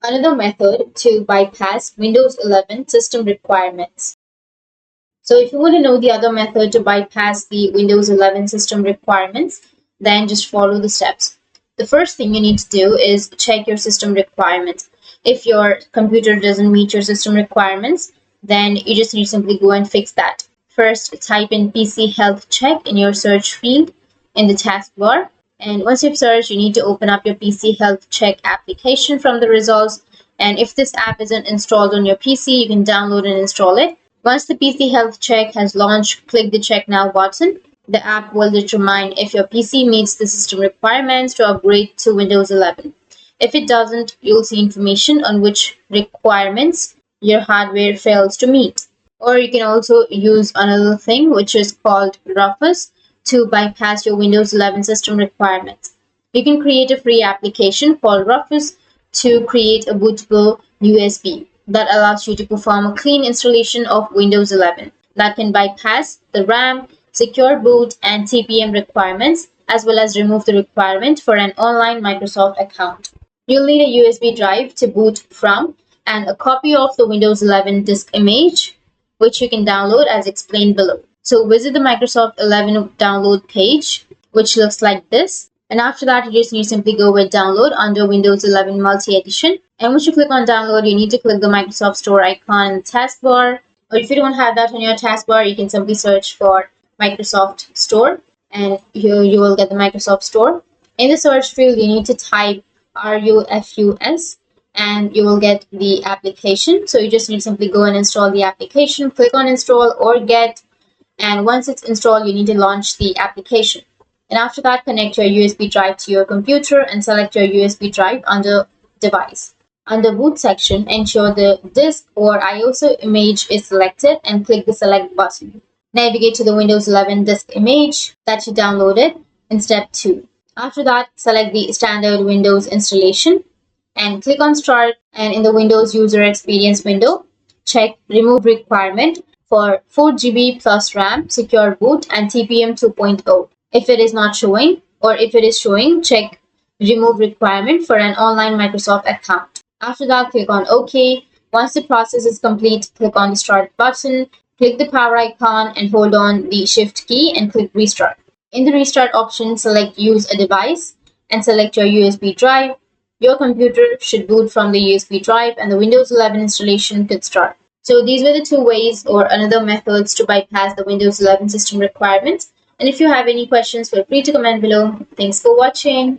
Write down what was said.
Another method to bypass Windows 11 system requirements. So if you want to know the other method to bypass the Windows 11 system requirements, then just follow the steps. The first thing you need to do is check your system requirements. If your computer doesn't meet your system requirements, then you just need to simply go and fix that. First, type in PC health check in your search field in the taskbar. And once you've searched, you need to open up your PC health check application from the results. And if this app isn't installed on your PC, you can download and install it. Once the PC health check has launched, click the check now button. The app will determine if your PC meets the system requirements to upgrade to Windows 11. If it doesn't, you'll see information on which requirements your hardware fails to meet. Or you can also use another thing which is called Rufus to bypass your Windows 11 system requirements. You can create a free application called Rufus to create a bootable USB that allows you to perform a clean installation of Windows 11 that can bypass the RAM, secure boot, and TPM requirements, as well as remove the requirement for an online Microsoft account. You'll need a USB drive to boot from and a copy of the Windows 11 disk image, which you can download as explained below. So visit the Microsoft 11 download page, which looks like this. And after that, you just need to simply go with download under Windows 11 Multi-Edition. And once you click on download, you need to click the Microsoft Store icon in the taskbar. Or if you don't have that on your taskbar, you can simply search for Microsoft Store. And here you will get the Microsoft Store. In the search field, you need to type RUFUS and you will get the application. So you just need to simply go and install the application, click on install or get, and once it's installed, you need to launch the application. And after that, connect your USB drive to your computer and select your USB drive under device. Under boot section, ensure the disk or ISO image is selected and click the select button. Navigate to the Windows 11 disk image that you downloaded in step 2. After that, select the standard Windows installation and click on Start, and in the Windows User Experience window, check Remove Requirement for 4 GB plus RAM, Secure Boot, and TPM 2.0. If it is not showing, or if it is showing, check Remove Requirement for an online Microsoft account. After that, click on OK. Once the process is complete, click on the Start button, click the power icon, and hold on the Shift key and click Restart. In the Restart option, select Use a Device and select your USB drive. Your computer should boot from the USB drive and the Windows 11 installation could start. So these were the two ways or another methods to bypass the Windows 11 system requirements. And if you have any questions, feel free to comment below. Thanks for watching.